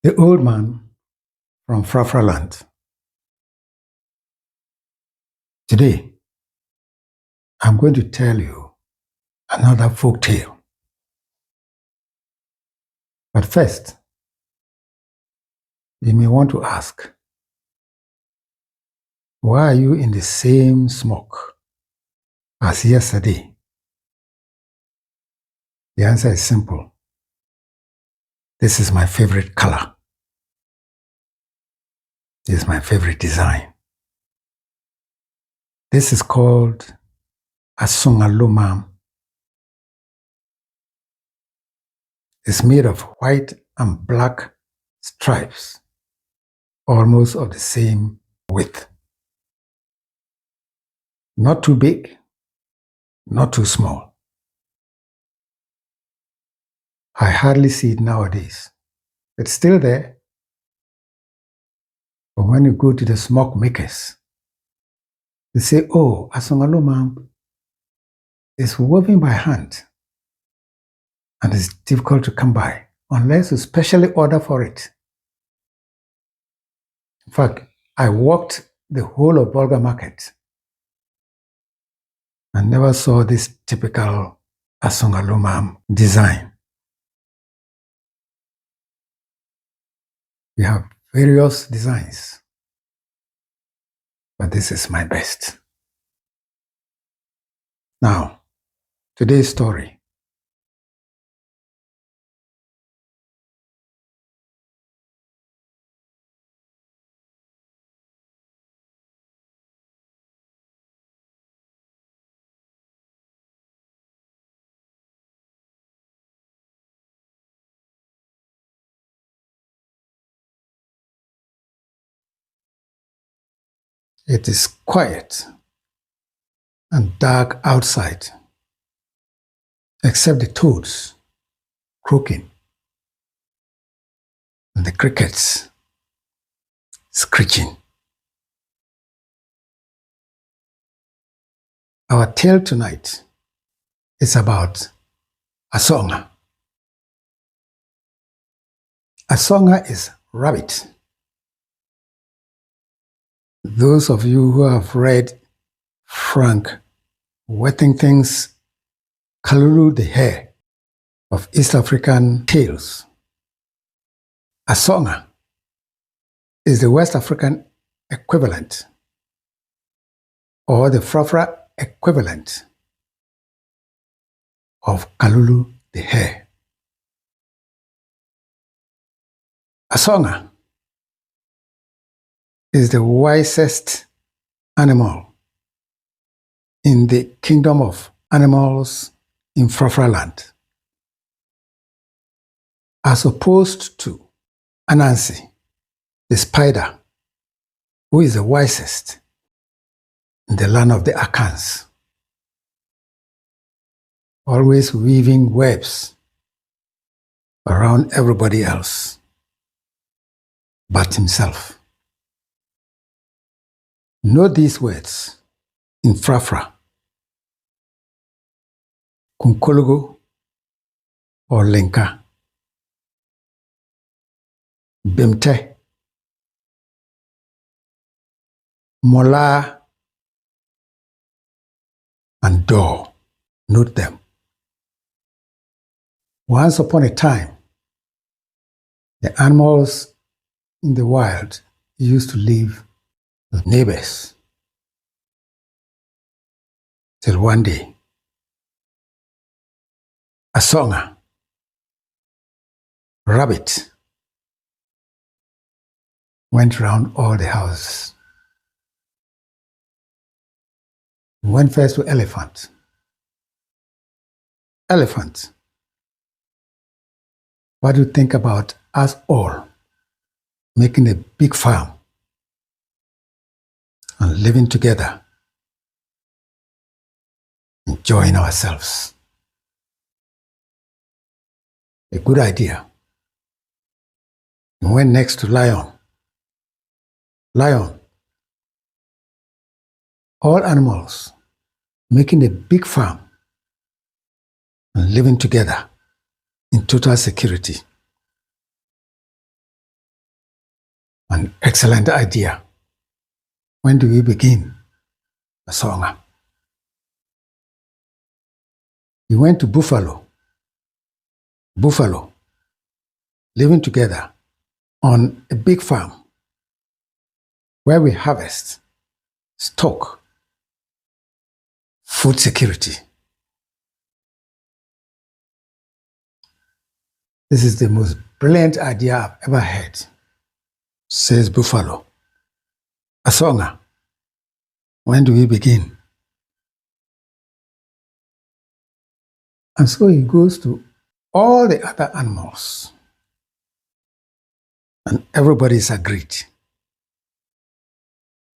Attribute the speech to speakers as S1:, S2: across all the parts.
S1: The old man from Frafraland. Today, I'm going to tell you another folk tale. But first, you may want to ask, why are you in the same smoke as yesterday? The answer is simple. This is my favorite color. This is my favorite design. This is called a songalumam. It's made of white and black stripes, almost of the same width. Not too big, not too small. I hardly see it nowadays. It's still there. But when you go to the smoke makers, they say, oh, a songalumam is woven by hand and it's difficult to come by unless you specially order for it. In fact, I walked the whole of Bolga Market and never saw this typical Asungalumam design. We have various designs, but this is my best. Now, today's story. It is quiet and dark outside, except the toads croaking and the crickets screeching. Our tale tonight is about Asonga. Asonga is rabbit. Those of you who have read Frank Wethington's Kalulu the Hare of East African Tales, Asonga is the West African equivalent or the Frafra equivalent of Kalulu the Hare. Asonga is the wisest animal in the kingdom of animals in Frafraland, as opposed to Anansi, the spider, who is the wisest in the land of the Akans, always weaving webs around everybody else but himself. Note these words in Frafra: Kunkologo or Lenka, Bimte, Mola, and Door. Note them. Once upon a time, the animals in the wild used to live with neighbors. Till one day, Asonga, rabbit, went round all the houses. He went first to elephant. Elephant, what do you think about us all making a big farm and living together, enjoying ourselves? A good idea. He went next to lion. Lion, all animals making a big farm and living together in total security. An excellent idea. When do we begin? Asonga. We went to Buffalo, living together on a big farm where we harvest, stock, food security. This is the most brilliant idea I've ever heard, says Buffalo. Asonga, when do we begin? And so he goes to all the other animals, and everybody is agreed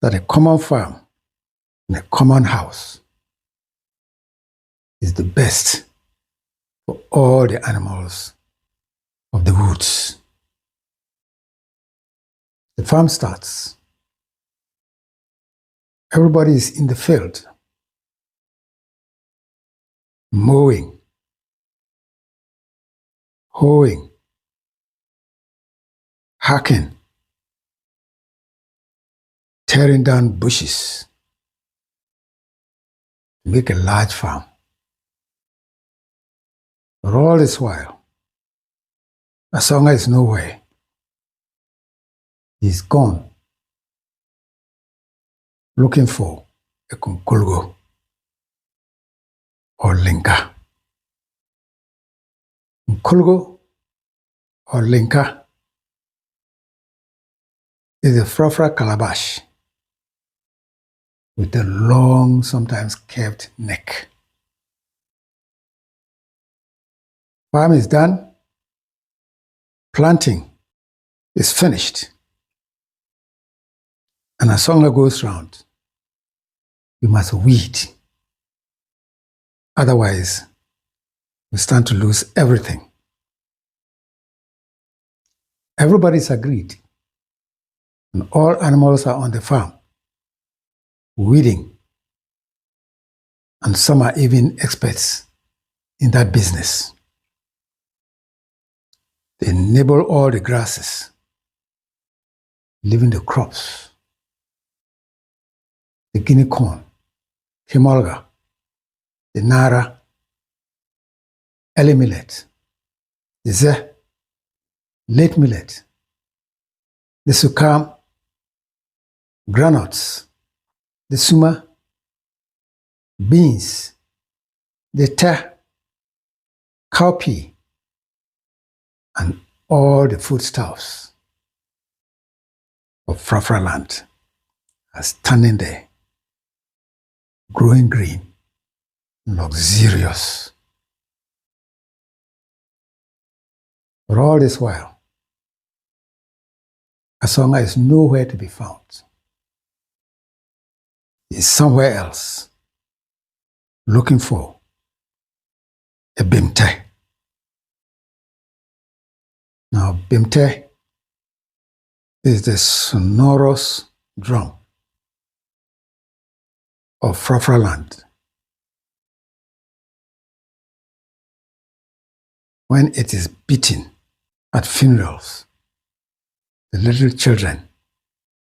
S1: that a common farm and a common house is the best for all the animals of the woods. The farm starts. Everybody is in the field, mowing, hoeing, hacking, tearing down bushes to make a large farm. But all this while, Asonga is nowhere. He's gone looking for a kunkulgo or linka. Kunkulgo or linka is a frafra calabash with a long, sometimes curved neck. Farm is done. Planting is finished. And Asonga goes round. You must weed. Otherwise, we stand to lose everything. Everybody's agreed. And all animals are on the farm, weeding. And some are even experts in that business. They nibble all the grasses, leaving the crops. The guinea corn, himolga, the nara, early millet, the ze, late millet, the sukam, granules, the suma, beans, the te, cowpea, and all the foodstuffs of Frafraland are standing there, growing green, luxurious. But all this while, Asonga is nowhere to be found. He's somewhere else, looking for a bimte. Now, bimte is the sonorous drum of Frafraland. When it is beaten at funerals, the little children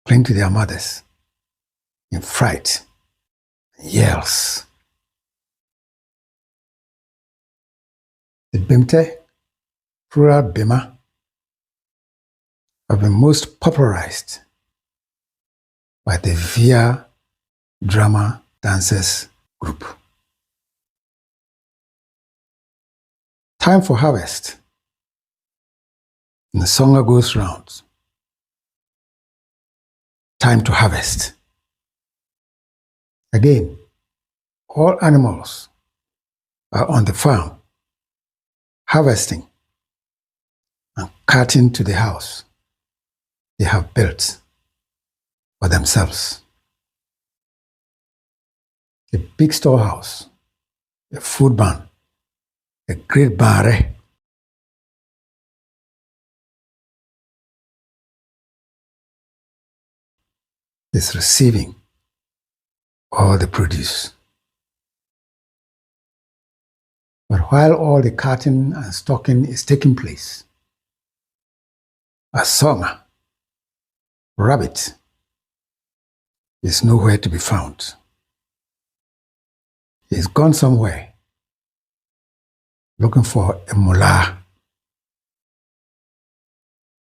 S1: cling to their mothers in fright and yells. The bimte, plural bima, have been most popularized by the Via Drama Dancers group. Time for harvest. And the Asonga goes round. Time to harvest. Again, all animals are on the farm, harvesting and carting to the house they have built for themselves. A big storehouse, a food barn, a great barre, is receiving all the produce. But while all the carting and stocking is taking place, Asonga Rabbit is nowhere to be found. He's gone somewhere looking for a mullah.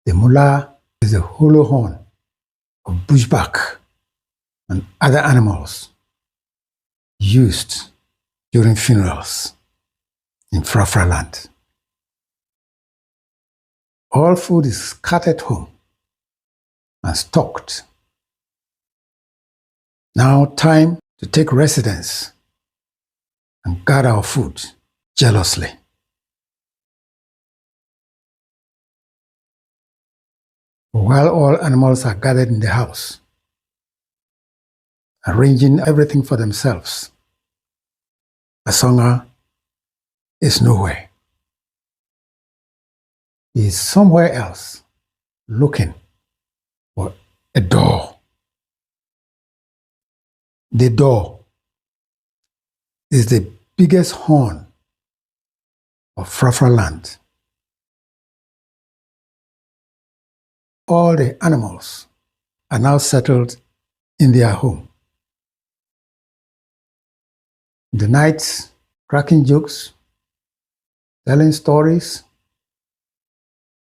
S1: The mullah is a hollow horn of bushback and other animals used during funerals in Frafraland. All food is carted home and stocked. Now time to take residence and guard our food jealously. While all animals are gathered in the house, arranging everything for themselves, Asonga is nowhere. He is somewhere else looking for a door. The door is the biggest horn of Frafraland. All the animals are now settled in their home. In the nights, cracking jokes, telling stories,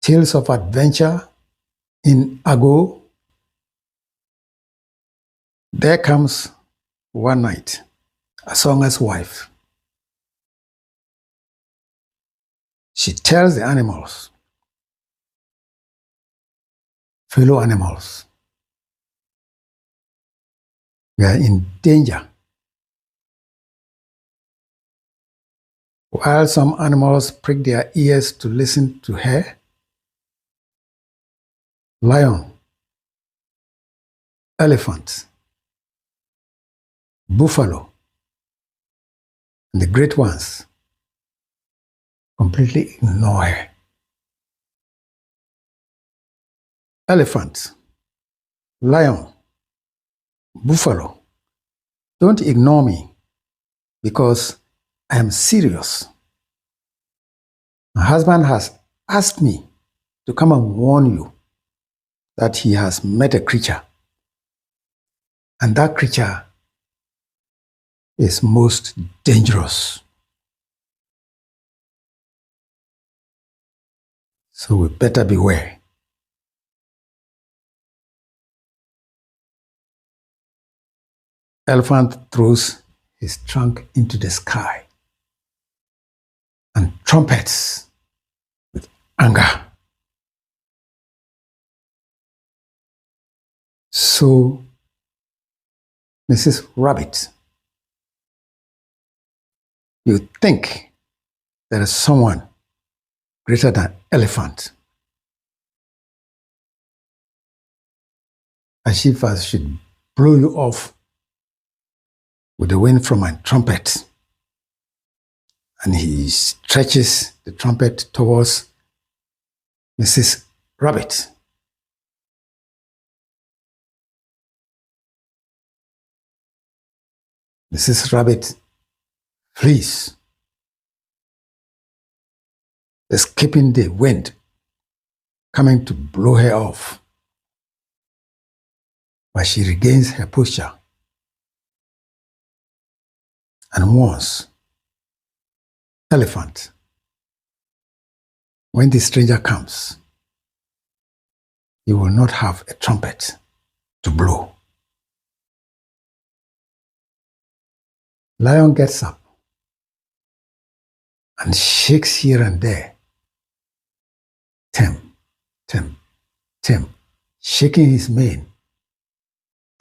S1: tales of adventure in Ago. There comes one night, Asonga's wife. She tells the animals, fellow animals, we are in danger. While some animals prick their ears to listen to her, lion, elephant, buffalo, and the great ones completely ignore her. Elephant, lion, buffalo, don't ignore me because I am serious. My husband has asked me to come and warn you that he has met a creature, and that creature is most dangerous. So we better beware. Elephant throws his trunk into the sky and trumpets with anger. So, Mrs. Rabbit, you think there is someone greater than elephant, as if I should blow you off with the wind from my trumpet. And he stretches the trumpet towards Mrs. Rabbit. Mrs. Rabbit flees, escaping the wind coming to blow her off. But she regains her posture and warns Elephant, when the stranger comes, you will not have a trumpet to blow. Lion gets up and shakes here and there. Tim, Tim, Tim, shaking his mane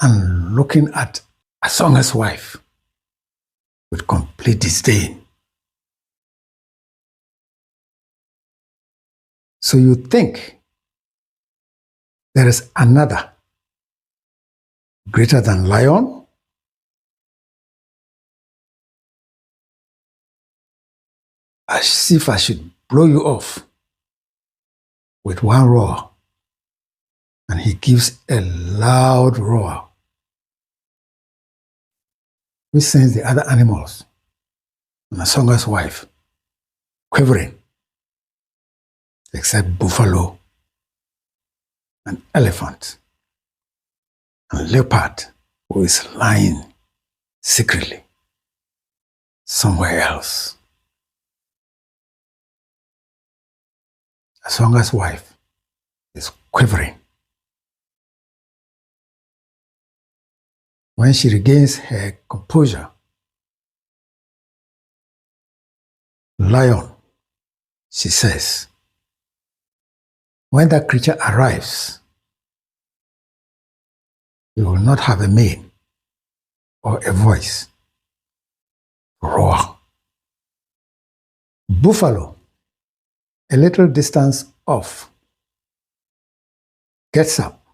S1: and looking at Asonga's wife with complete disdain. So you think there is another greater than lion? As if I should blow you off with one roar. And he gives a loud roar, which sends the other animals and Asonga's wife quivering, except buffalo and elephant. and leopard who is lying secretly somewhere else. Asonga's wife is quivering. When she regains her composure, "Lion," she says, "when that creature arrives, you will not have a mane or a voice. Roar." Buffalo, a little distance off, gets up,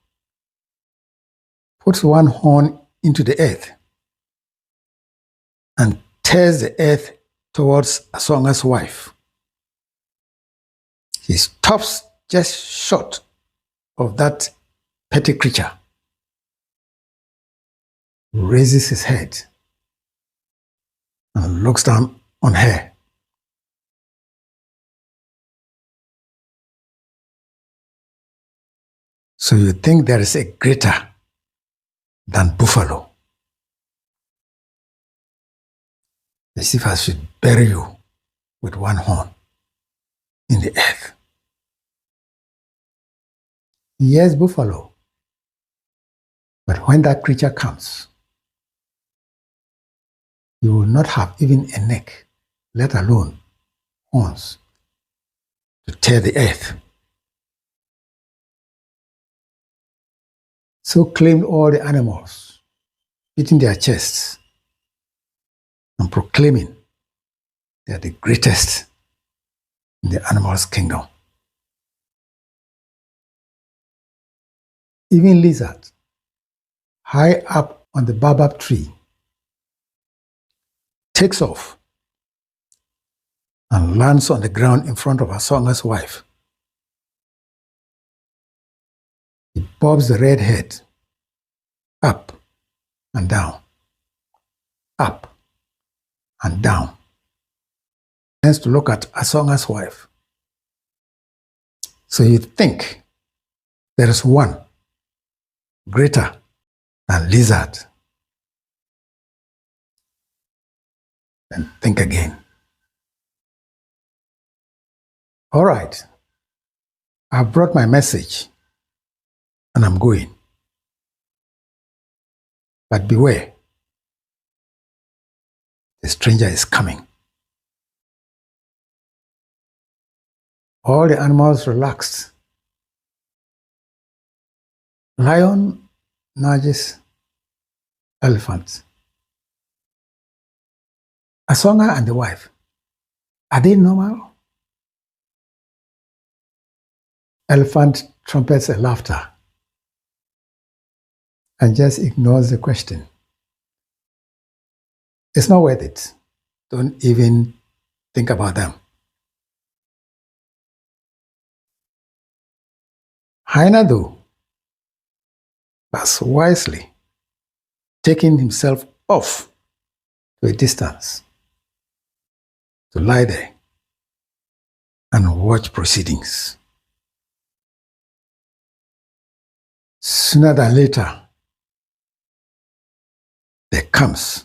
S1: puts one horn into the earth, and tears the earth towards Asonga's wife. He stops just short of that petty creature, raises his head, and looks down on her. "So you think there is a greater than buffalo? As if I should bury you with one horn in the earth." "Yes, buffalo. But when that creature comes, you will not have even a neck, let alone horns, to tear the earth." So claimed all the animals, beating their chests and proclaiming they are the greatest in the animals' kingdom. Even lizard, high up on the baobab tree, takes off and lands on the ground in front of Asonga's wife. He bobs the red head up and down, up and down, tends to look at Asonga's wife. "So you think there is one greater than lizard?" Then think again. "All right, I've brought my message and I'm going. But beware, the stranger is coming." All the animals relaxed. Lion nudges elephant. Asonga and the wife, are they normal? Elephant trumpets a laughter and just ignores the question. It's not worth it. Don't even think about them. Hyena, though, was wisely taking himself off to a distance to lie there and watch proceedings. Sooner than later, there comes